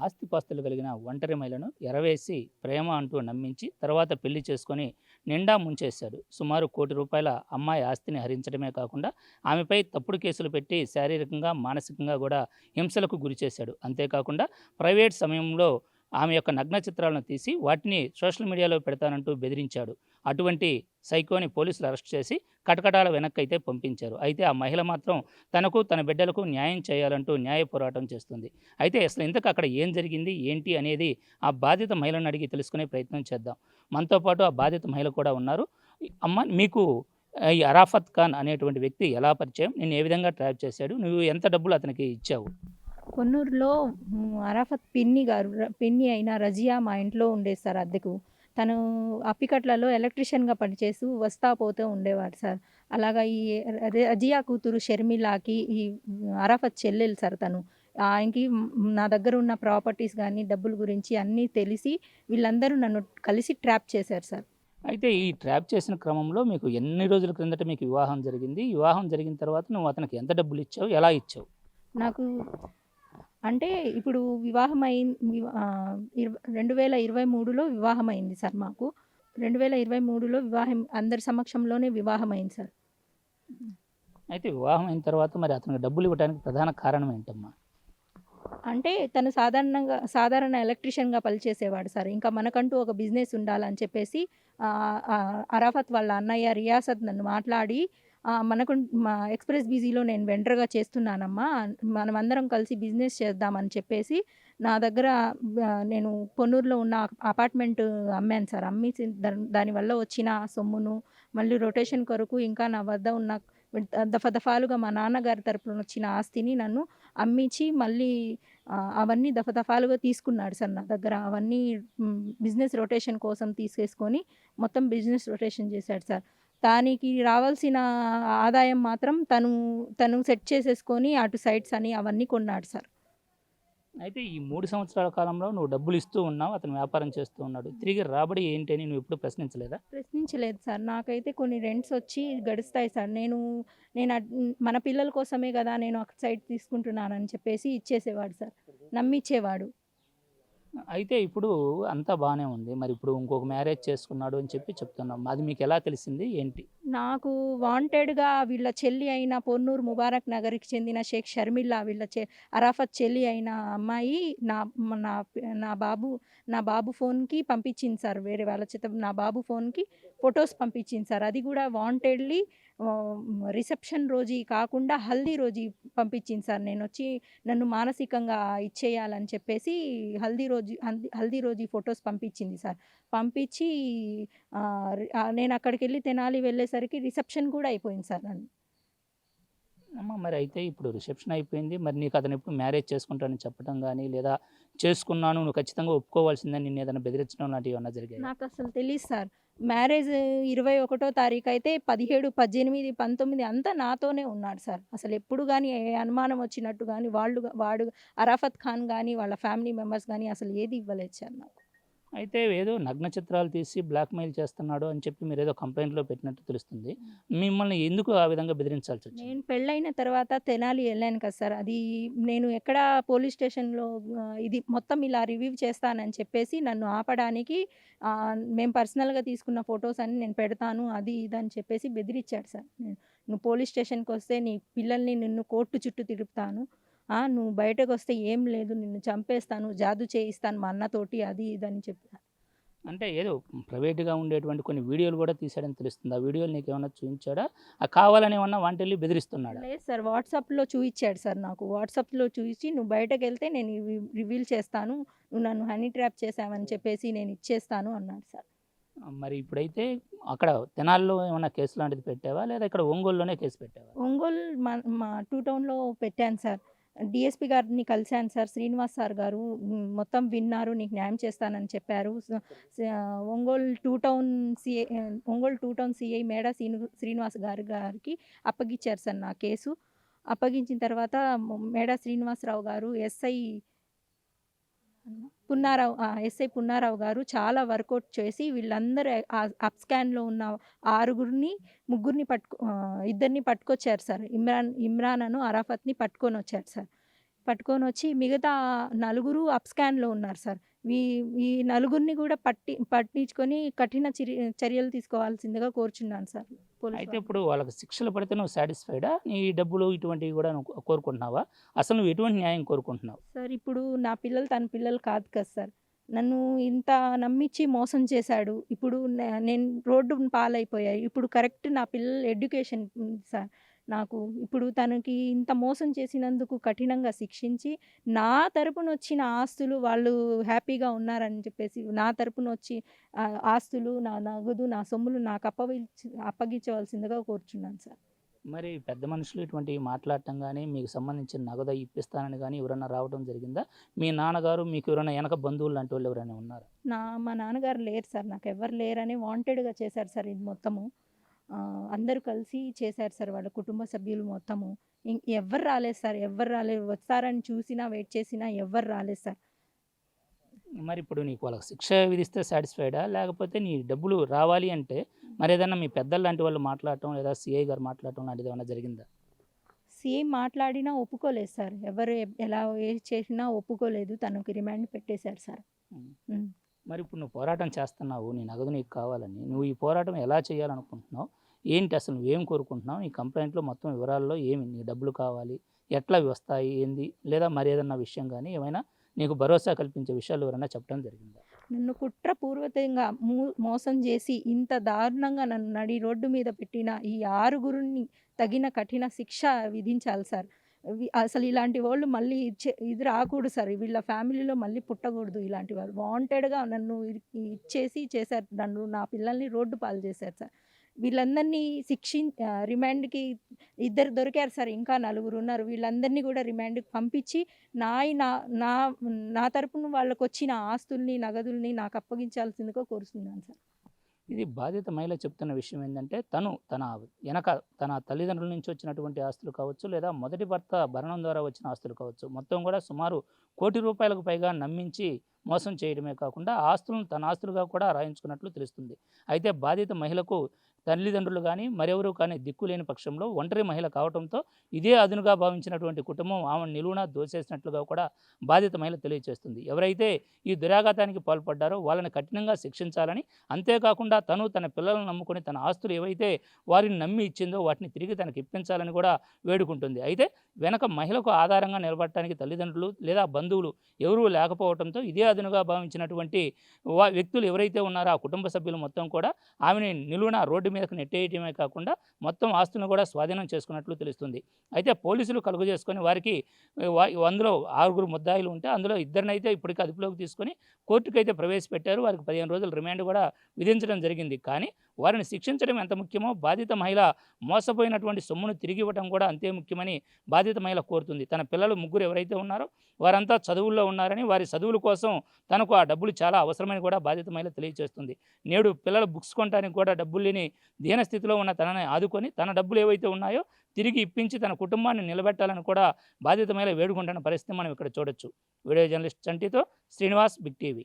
ఆస్తిపాస్తులు కలిగిన ఒంటరి మహిళను ఎరవేసి ప్రేమ అంటూ నమ్మించి తర్వాత పెళ్లి చేసుకొని నిండా ముంచేశాడు. సుమారు ₹1,00,00,000 అమ్మాయి ఆస్తిని హరించడమే కాకుండా ఆమెపై తప్పుడు కేసులు పెట్టి శారీరకంగా, మానసికంగా కూడా హింసలకు గురిచేశాడు. అంతేకాకుండా ప్రైవేట్ సమయంలో ఆమె యొక్క నగ్న చిత్రాలను తీసి వాటిని సోషల్ మీడియాలో పెడతానంటూ బెదిరించాడు. అటువంటి సైకోని పోలీసులు అరెస్ట్ చేసి కటకటాల వెనక్కైతే పంపించారు. అయితే ఆ మహిళ మాత్రం తనకు, తన బిడ్డలకు న్యాయం చేయాలంటూ న్యాయ పోరాటం చేస్తుంది. అయితే అసలు ఇంతకు అక్కడ ఏం జరిగింది, ఏంటి అనేది ఆ బాధిత మహిళను అడిగి తెలుసుకునే ప్రయత్నం చేద్దాం. మనతో పాటు ఆ బాధిత మహిళ కూడా ఉన్నారు. అమ్మ, మీకు ఈ అరాఫత్ ఖాన్ అనేటువంటి వ్యక్తి ఎలా పరిచయం? నిన్ను ఏ విధంగా ట్రాప్ చేశాడు? నువ్వు ఎంత డబ్బులు అతనికి ఇచ్చావు? పొన్నూరులో అరాఫత్ పిన్ని అయిన రజియా మా ఇంట్లో ఉండేది సార్ అద్దెకు. తను అప్పికట్లలో ఎలక్ట్రీషియన్‌గా పనిచేస్తూ వస్తా పోతూ ఉండేవాడు సార్. అలాగా ఈ రజియా కూతురు షర్మిలాకి ఈ అరాఫత్ చెల్లెలు సార్ తను. ఆయనకి నా దగ్గర ఉన్న ప్రాపర్టీస్ గానీ, డబ్బుల గురించి అన్నీ తెలిసి వీళ్ళందరూ నన్ను కలిసి ట్రాప్ చేశారు సార్. అయితే ఈ ట్రాప్ చేసిన క్రమంలో మీకు ఎన్ని రోజుల క్రిందట మీకు వివాహం జరిగింది? వివాహం జరిగిన తర్వాత నువ్వు అతనికి ఎంత డబ్బులు ఇచ్చావు? ఎలా ఇచ్చావు? నాకు అంటే ఇప్పుడు వివాహం అయిన్ వివ ఇరవ 2023లో వివాహమైంది సార్ మాకు. 2023లో వివాహం అందరి సమక్షంలోనే వివాహమైంది సార్. అయితే వివాహం అయిన తర్వాత మరి అతనికి డబ్బులు ఇవ్వడానికి ప్రధాన కారణం ఏంటమ్మా? అంటే తను సాధారణ ఎలక్ట్రీషియన్‌గా పనిచేసేవాడు సార్. ఇంకా మనకంటూ ఒక బిజినెస్ ఉండాలని చెప్పేసి అరాఫత్ వాళ్ళ అన్నయ్య రియాసత్ నన్ను మాట్లాడి మా ఎక్స్‌ప్రెస్ బిజీలో నేను వెండర్‌గా చేస్తున్నానమ్మా. మనమందరం కలిసి బిజినెస్ చేద్దామని చెప్పేసి నా దగ్గర నేను పొన్నూరులో ఉన్న అపార్ట్‌మెంట్ అమ్మాను సార్. అమ్మేసి దానివల్ల వచ్చిన సొమ్మును మళ్ళీ రొటేషన్ కొరకు ఇంకా నా వద్ద ఉన్న దఫాదఫాలుగా మా నాన్నగారి తరపున వచ్చిన ఆస్తిని నన్ను అమ్మించి మళ్ళీ అవన్నీ దఫాదఫాలుగా తీసుకున్నాడు సార్ నా దగ్గర. అవన్నీ బిజినెస్ రొటేషన్ కోసం తీసేసుకొని మొత్తం బిజినెస్ రొటేషన్ చేశాడు సార్. దానికి రావాల్సిన ఆదాయం మాత్రం తను సెట్ చేసేసుకొని అటు సైట్స్ అని అవన్నీ కొన్నాడు సార్. అయితే ఈ 3 సంవత్సరాల కాలంలో నువ్వు డబ్బులు ఇస్తూ ఉన్నావు. అతను వ్యాపారం చేస్తూ ఉన్నాడు. తిరిగి రాబడి ఏంటి అని నువ్వు ఎప్పుడు ప్రశ్నించలేదా? ప్రశ్నించలేదు సార్. నాకైతే కొన్ని రెంట్స్ వచ్చి గడుస్తాయి సార్. మన పిల్లల కోసమే గదా! నేను ఒక సైట్ తీసుకుంటున్నానని చెప్పేసి ఇచ్చేసేవాడు సార్. నమ్మిచ్చేవాడు. అయితే ఇప్పుడు అంతా బానే ఉంది. మరి ఇప్పుడు ఇంకొక మ్యారేజ్ చేసుకున్నాడు అని చెప్పి చెప్తున్నాం. అది మీకెలా తెలిసింది? ఏంటి? నాకు వాంటెడ్‌గా వీళ్ళ చెల్లి అయిన పొన్నూరు ముబారక్ నగర్‌కి చెందిన షేక్ షర్మిల్లా అరాఫత్ చెల్లి అయిన అమ్మాయి నా నా నా బాబు నా బాబు ఫోన్‌కి పంపించింది సార్. వేరే వాళ్ళ చేత నా బాబు ఫోన్‌కి ఫోటోస్ పంపించింది సార్. అది కూడా వాంటెడ్‌లీ రిసెప్షన్ రోజు కాకుండా హల్దీ రోజు పంపించింది సార్. నన్ను మానసికంగా ఇచ్చేయాలని చెప్పేసి హల్దీ రోజు ఈ ఫోటోస్ పంపించింది సార్. పంపించి నేను అక్కడికెళ్ళి తెనాలి వెళ్ళేసరికి రిసెప్షన్ కూడా అయిపోయింది సార్ నాది. అమ్మ, మరి అయితే ఇప్పుడు రిసెప్షన్ అయిపోయింది. మరి నీకు అతను ఎప్పుడు మ్యారేజ్ చేసుకుంటానని చెప్పడం గాని, లేదా చేసుకున్నాను నువ్వు ఖచ్చితంగా ఒప్పుకోవాల్సిందని నిన్నేదైనా బెదిరించడం లాంటివి ఏమన్నా జరిగాయా? నాకసలు తెలీదు సార్. మ్యారేజ్ 21 తారీఖయితే 17, 18, 19 అంతా నాతోనే ఉన్నాడు సార్. అసలెప్పుడు గాని ఏ అనుమానం వచ్చినట్టు గాని వాడు అరాఫత్ ఖాన్ గాని, వాళ్ళ ఫ్యామిలీ మెంబర్స్ గాని అసలు ఏది ఇవ్వలేదు సార్ నాకు. అయితే ఏదో నగ్న చిత్రాలు తీసి బ్లాక్‌మెయిల్ చేస్తున్నాడు అని చెప్పి మీరేదో కంప్లెయింట్‌లో పెట్టినట్టు తెలుస్తుంది. మిమ్మల్ని ఎందుకు ఆ విధంగా బెదిరించాల్సొచ్చింది? నేను పెళ్ళైన తర్వాత తెనాలి ఎళ్ళాను కదా సార్! నేను ఎక్కడ పోలీస్ స్టేషన్‌లో ఇది మొత్తం ఇలా రివ్యూ చేస్తానని చెప్పేసి నన్ను ఆపడానికి మేము పర్సనల్‌గా తీసుకున్న ఫోటోస్ అన్నీ నేను పెడతాను. అది ఇది అని చెప్పేసి బెదిరిచ్చాడు సార్. "నువ్వు పోలీస్ స్టేషన్‌కొస్తే నీ పిల్లల్ని నిన్ను కోర్టు చుట్టూ తిప్పుతాను. నువ్వు బయటకొస్తే ఏం లేదు నిన్ను చంపేస్తాను. జాదు చేయిస్తాను మా అన్నతోటి" అది ఇది అని చెప్పారు. అంటే ఏదో ప్రైవేట్‌గా ఉండేటువంటి కొన్ని వీడియోలు గూడా తీశాడని తెలుస్తుంది. ఆ వీడియోలు నీకేమన్నా చూయించాడా? కావాలని ఏమన్నా వాంటెళ్ళి బెదిరిస్తున్నాడా? లేదు సార్. వాట్సాప్‌లో చూయిచ్చాడు సార్ నాకు. వాట్సాప్‌లో చూయించి "నువ్వు బయటకెళ్తే నేను ఇవి రివీల్ చేస్తాను. నువ్వు నన్ను హనీ ట్రాప్ చేశావని చెప్పేసి నేను ఇచ్చేస్తాను" అన్నాడు సార్. మరి ఇప్పుడైతే అక్కడ తెనాలిలో ఏమన్నా కేసు లాంటిది పెట్టావా? లేదా ఇక్కడ ఒంగోలులోనే కేసు పెట్టావా? ఒంగోలు మా 2 టౌన్‌లో పెట్టాను సార్. డీఎస్పీ గారిని కలిసాను సార్. శ్రీనివాస్ సార్ గారు మొత్తం విన్నారు. నీకు న్యాయం చేస్తానని చెప్పారు. స స Ongole 2 town CI Ongole 2 town CI మేడ శ్రీనివాస్ గారికి అప్పగిచ్చారు సార్ నా కేసు. అప్పగించిన తర్వాత మేడ శ్రీనివాసరావు గారు ఎస్ఐ పున్నారావు గారు చాలా వర్కౌట్ చేసి వీళ్ళందరూ అప్‌స్కాన్‌లో ఉన్న ముగ్గురిని ఇద్దరిని పట్టుకొచ్చారు సార్. ఇమ్రాన్ అను అరాఫత్‌ని పట్టుకొనొచ్చారు సార్. పట్టుకొనొచ్చి మిగతా నలుగురు అప్‌స్కాన్‌లో ఉన్నారు సార్. ఈ ఈ నలుగురిని గూడా పట్టించుకొని కఠిన చర్యలు తీసుకోవాల్సిందిగా కోరుచున్నాను సార్ పోలీస్ అయితే వారిని. ఇప్పుడు వాళ్ళకి శిక్షలు పడితే నువ్వు సాటిస్ఫైడా? నీ డబ్బులు ఇటువంటివి గూడా నువ్వు కోరుకుంటున్నావా? అసలు నువ్వు ఎటువంటి న్యాయం కోరుకుంటున్నావు? సార్ ఇప్పుడు నా పిల్లలు తన పిల్లలు కాదు కదా సార్. నన్ను ఇంత నమ్మిచ్చి మోసం చేశాడు. ఇప్పుడు నేను రోడ్డు పాలైపోయాయి. ఇప్పుడు కరెక్ట్ నా పిల్లల ఎడ్యుకేషన్ సార్ నాకు. ఇప్పుడు తనకి ఇంత మోసం చేసినందుకు కఠినంగా శిక్షించి, నా తరపునొచ్చిన ఆస్తులు వాళ్ళు హ్యాపీగా ఉన్నారని చెప్పేసి, నా తరపునొచ్చి ఆస్తులు, నా నగదు, నా సొమ్ములు నాకు అప్పగించవలసిందిగా కోరుచున్నాను సార్. మరి పెద్ద మనుషులు ఇటువంటివి మాట్లాడటం గానీ, మీకు సంబంధించిన నగదు ఇప్పిస్తానని గానీ ఎవరన్నా రావడం జరిగిందా? మీ నాన్నగారు మీకు ఎవరైనా ఎనక బంధువులు లాంటోళ్ళు ఎవరైనా ఉన్నారా? మా నాన్నగారు లేరు సార్. నాకెవ్వరు లేరని వాంటెడ్‌గా చేశారు సార్ ఇది మొత్తము. అందరూ కలిసి చేశారు సార్ వాళ్ళ కుటుంబ సభ్యులు మొత్తము. ఎవ్వరు రాలేదు సార్. ఎవ్వరు రాలేదు. వస్తారని చూసినా, వెయిట్ చేసినా ఎవ్వరు రాలేదు సార్. మరిప్పుడు నీకు వాళ్ళకి శిక్ష విధిస్తే సాటిస్ఫైడా? లేకపోతే నీ డబ్బులు రావాలి అంటే మరేదన్నా మీ పెద్దల్లాంటి వాళ్ళు మాట్లాడటం లేదా సీఐ గారు మాట్లాడటం లాంటిదేమన్నా జరిగిందా? సీఎం మాట్లాడినా ఒప్పుకోలేదు సార్. ఎవరు ఎలా ఏది చేసినా ఒప్పుకోలేదు. తనకి రిమాండ్ పెట్టేశారు సార్. హ్మ్. హ్మ్. మరిప్పుడు నువ్వు పోరాటం చేస్తున్నావు. నీ నగదు నీకు కావాలని. నువ్వు ఈ పోరాటం ఎలా చేయాలనుకుంటున్నావు? ఏంటి అసలు నువ్వేం కోరుకుంటున్నావు? నీ కంప్లెయింట్‌లో మొత్తం వివరాల్లో ఏమి? నీ డబ్బులు కావాలి? ఎట్లా అవి వస్తాయి? ఏంది? లేదా మరేదన్నా విషయం గానీ ఏమైనా నీకు భరోసా కల్పించే విషయాలు ఎవరైనా చెప్పడం జరిగిందా? నన్ను కుట్రపూర్వకంగా మోసం చేసి ఇంత దారుణంగా నన్ను నడి రోడ్డు మీద పెట్టిన ఈ ఆరుగురిని తగిన కఠిన శిక్ష విధించాలి సార్. అసలు ఇలాంటి వాళ్ళు మళ్ళీ ఇది రాకూడదు సార్. వీళ్ళ ఫ్యామిలీలో మళ్ళీ పుట్టకూడదు ఇలాంటి వాళ్ళు. వాంటెడ్‌గా నన్ను ఇచ్చేసి చేశారు. నన్ను నా పిల్లల్ని రోడ్డు పాలు చేశారు సార్. వీళ్ళందరినీ రిమాండ్‌కి ఇద్దరు దొరికారు సార్. ఇంకా నలుగురున్నారు. వీళ్ళందరినీ కూడా రిమాండ్‌కి పంపించి నాయి నా నా నా తరపున వాళ్ళకొచ్చిన ఆస్తుల్ని, నగదుల్ని నాకు అప్పగించాల్సిందిగా కోరుతున్నాను సార్. ఇది బాధిత మహిళ చెప్తున్న విషయం ఏందంటే, తన తల్లిదండ్రుల నుంచి వచ్చినటువంటి ఆస్తులు కావచ్చు, లేదా మొదటి భర్త భరణం ద్వారా వచ్చిన ఆస్తులు కావచ్చు, మొత్తం కూడా సుమారు ₹1,00,00,000 పైగా నమ్మించి మోసం చేయడమే కాకుండా, ఆ ఆస్తులను తన ఆస్తులుగా కూడా రాయించుకున్నట్లు తెలుస్తుంది. అయితే బాధిత మహిళకు తల్లిదండ్రులు గానీ, మరెవరు కానీ దిక్కులేని పక్షంలో ఒంటరి మహిళ కావటంతో, ఇదే అదునుగా భావించినటువంటి కుటుంబం ఆమెను నిలువునా దోసేసినట్లుగా కూడా బాధిత మహిళ తెలియజేస్తుంది. ఎవరైతే ఈ దురాఘాతానికి పాల్పడ్డారో వాళ్ళని కఠినంగా శిక్షించాలని, అంతేకాకుండా తను తన పిల్లలను నమ్ముకొని తన ఆస్తులు ఏవైతే వారిని నమ్మి ఇచ్చిందో వాటిని తిరిగి తనకి ఇప్పించాలని కూడా వేడుకుంటుంది. అయితే వెనక మహిళకు ఆధారంగా నిలబడటానికి తల్లిదండ్రులు లేదా బంధువులు ఎవరూ లేకపోవడంతో ఇదే అదునుగా భావించినటువంటి వ్యక్తులు ఎవరైతే ఉన్నారో ఆ కుటుంబ సభ్యులు మొత్తం కూడా ఆమెని నిలువునా రోడ్డు మీదకు నెట్టేయటమే కాకుండా మొత్తం ఆస్తులను కూడా స్వాధీనం చేసుకున్నట్లు తెలుస్తుంది. అయితే పోలీసులు కలుగజేసుకొని వారికి అందులో 6 ముద్దాయిలు ఉంటే అందులో ఇద్దరినైతే ఇప్పటికి అదుపులోకి తీసుకొని కోర్టుకైతే ప్రవేశపెట్టారు. వారికి 15 రోజులు రిమాండ్ కూడా విధించడం జరిగింది. కానీ వారిని శిక్షించడం ఎంత ముఖ్యమో బాధిత మహిళ మోసపోయినటువంటి సొమ్మును తిరిగి ఇవ్వడం కూడా అంతే ముఖ్యమని బాధిత మహిళ కోరుతుంది. తన పిల్లలు ముగ్గురు ఎవరైతే ఉన్నారో వారంతా చదువుల్లో ఉన్నారని, వారి చదువుల కోసం తనకు ఆ డబ్బులు చాలా అవసరమని కూడా బాధిత మహిళ తెలియజేస్తుంది. నేడు పిల్లల బుక్స్ కొనడానికి కూడా డబ్బులు లేని దీనస్థితిలో ఉన్న తనని ఆదుకొని తన డబ్బులు ఏవైతే ఉన్నాయో తిరిగి ఇప్పించి తన కుటుంబాన్ని నిలబెట్టాలని కూడా బాధిత మహిళ వేడుకుంటున్న పరిస్థితి మనం ఇక్కడ చూడొచ్చు. వీడియో జర్నలిస్ట్ చంటితో శ్రీనివాస్, బిగ్ టీవీ.